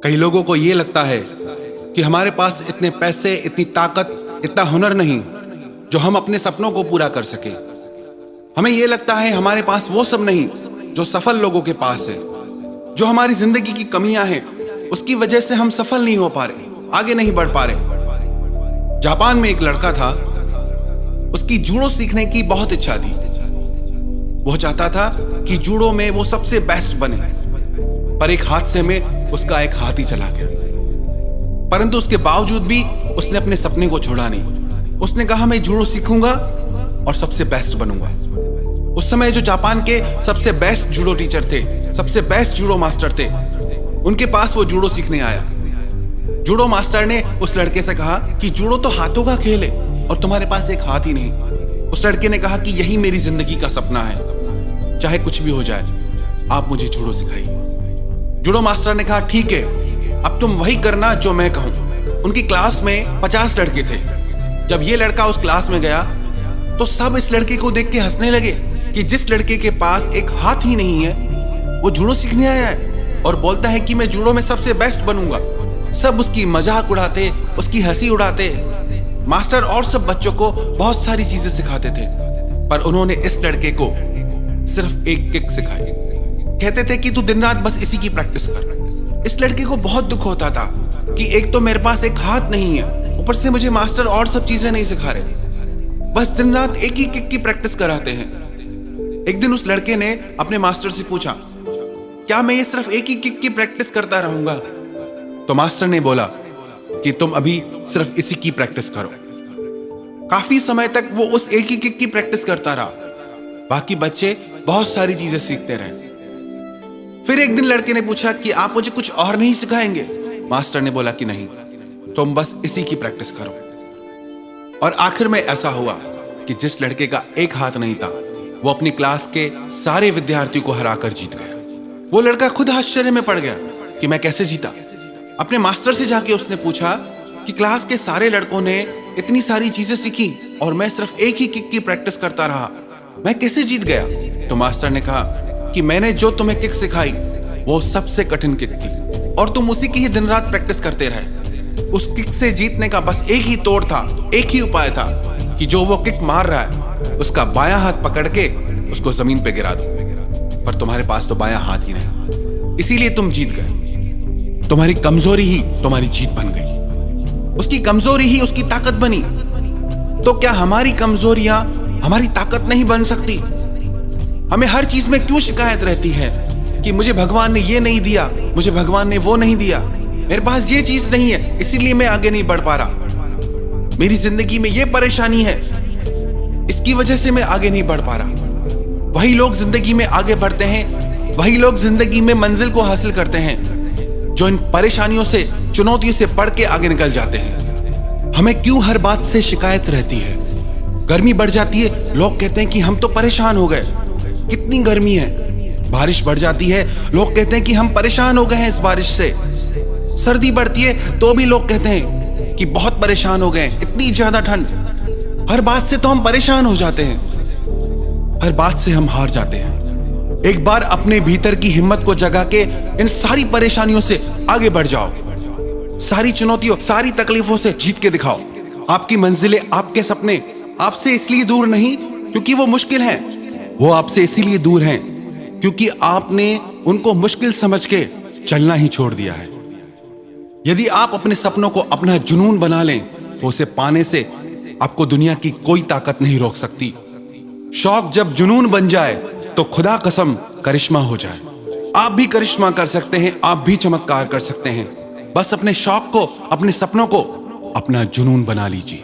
कई लोगों को ये लगता है कि हमारे पास इतने पैसे, इतनी ताकत, इतना हुनर नहीं जो हम अपने सपनों को पूरा कर सके। हमें ये लगता है हमारे पास वो सब नहीं जो सफल लोगों के पास है। जो हमारी जिंदगी की कमियां हैं उसकी वजह से हम सफल नहीं हो पा रहे, आगे नहीं बढ़ पा रहे। जापान में एक लड़का था, उसकी जूडो सीखने की बहुत इच्छा थी। वो चाहता था कि जूडो में वो सबसे बेस्ट बने, पर एक हादसे में उसका एक हाथ ही चला गया। परंतु उसके बावजूद भी उसने अपने सपने को छोड़ा नहीं। उसने कहा मैं जूडो सीखूंगा और सबसे बेस्ट बनूंगा। उस समय जो जापान के सबसे बेस्ट जूडो टीचर थे, सबसे बेस्ट जूडो मास्टर थे, उनके पास वो जूडो सीखने आया। जूडो मास्टर ने उस लड़के से कहा कि जूडो तो हाथों का खेल है और तुम्हारे पास एक हाथ ही नहीं। उस लड़के ने कहा कि यही मेरी जिंदगी का सपना है, चाहे कुछ भी हो जाए, आप मुझे जूडो सिखाइए। जूडो मास्टर ने कहा ठीक है, अब तुम वही करना जो मैं कहूं। उनकी क्लास में 50 लड़के थे। जब ये लड़का उस क्लास में गया तो सब इस लड़के को देख के हंसने लगे कि जिस लड़के के पास एक हाथ ही नहीं है वो जूडो सीखने आया है और बोलता है कि मैं जूडो में सबसे बेस्ट बनूंगा। सब उसकी मजाक उड़ाते, उसकी हंसी उड़ाते। मास्टर और सब बच्चों को बहुत सारी चीजें सिखाते थे, पर उन्होंने इस लड़के को सिर्फ एक किक सिखाई। कहते थे कि तू दिन रात बस इसी की प्रैक्टिस कर। इस लड़के को बहुत दुख होता था कि एक तो मेरे पास एक हाथ नहीं है, ऊपर से मुझे मास्टर और सब चीजें नहीं सिखा रहे, बस दिन रात एक ही किक की प्रैक्टिस कराते हैं। एक दिन उस लड़के ने अपने मास्टर से पूछा, क्या मैं ये सिर्फ एक ही किक की प्रैक्टिस करता रहूंगा? तो मास्टर ने बोला कि तुम अभी सिर्फ इसी की प्रैक्टिस करो। काफी समय तक वो उस एक ही किक की प्रैक्टिस करता रहा। बाकी बच्चे बहुत सारी चीजें सीखते रहे। फिर एक दिन लड़के ने पूछा कि आप मुझे कुछ और नहीं सिखाएंगे? मास्टर ने बोला कि नहीं, तुम बस इसी की प्रैक्टिस करो। और आखिर में ऐसा हुआ कि जिस लड़के का एक हाथ नहीं था वो अपनी क्लास के सारे विद्यार्थियों को हराकर जीत गया। वो लड़का खुद आश्चर्य में पड़ गया कि मैं कैसे जीता। अपने मास्टर से जाके उसने पूछा कि क्लास के सारे लड़कों ने इतनी सारी चीजें सीखी और मैं सिर्फ एक ही किक की प्रैक्टिस करता रहा, मैं कैसे जीत गया? तो मास्टर ने कहा कि मैंने जो तुम्हें किक सिखाई वो सबसे कठिन किक थी और तुम उसी की ही दिन रात प्रैक्टिस करते रहे। उस किक से जीतने का बस एक ही तोड़ था, एक ही उपाय था कि जो वो किक मार रहा है उसका बायां हाथ पकड़ के उसको जमीन पे गिरा दो। पर तुम्हारे पास तो बायां हाथ ही नहीं, इसीलिए तुम जीत गए। तुम्हारी कमजोरी ही तुम्हारी जीत बन गई, उसकी कमजोरी ही उसकी ताकत बनी। तो क्या हमारी कमजोरियां हमारी ताकत नहीं बन सकती? हमें हर चीज में क्यों शिकायत रहती है कि मुझे भगवान ने ये नहीं दिया, मुझे भगवान ने वो नहीं दिया, मेरे पास ये चीज नहीं है इसीलिए मैं आगे नहीं बढ़ पा रहा, मेरी जिंदगी में ये परेशानी है इसकी वजह से मैं आगे नहीं बढ़ पा रहा। वही लोग जिंदगी में आगे बढ़ते हैं, वही लोग जिंदगी में मंजिल को हासिल करते हैं जो इन परेशानियों से, चुनौतियों से पढ़ के आगे निकल जाते हैं। हमें क्यों हर बात से शिकायत रहती है? गर्मी बढ़ जाती है, लोग कहते हैं कि हम तो परेशान हो गए, कितनी गर्मी है। बारिश बढ़ जाती है, लोग कहते हैं कि हम परेशान हो गए हैं इस बारिश से। सर्दी बढ़ती है तो भी लोग कहते हैं कि बहुत परेशान हो गए, इतनी ज्यादा ठंड। हर बात से तो हम परेशान हो जाते हैं, हर बात से हम हार जाते हैं। एक बार अपने भीतर की हिम्मत को जगा के इन सारी परेशानियों से आगे बढ़ जाओ। सारी चुनौतियों, सारी तकलीफों से जीत के दिखाओ। आपकी मंजिलें, आपके सपने आपसे इसलिए दूर नहीं क्योंकि वो मुश्किल हैं, वो आपसे इसीलिए दूर हैं क्योंकि आपने उनको मुश्किल समझ के चलना ही छोड़ दिया है। यदि आप अपने सपनों को अपना जुनून बना लें तो उसे पाने से आपको दुनिया की कोई ताकत नहीं रोक सकती। शौक जब जुनून बन जाए तो खुदा कसम करिश्मा हो जाए। आप भी करिश्मा कर सकते हैं, आप भी चमत्कार कर सकते हैं। बस अपने शौक को, अपने सपनों को अपना जुनून बना लीजिए।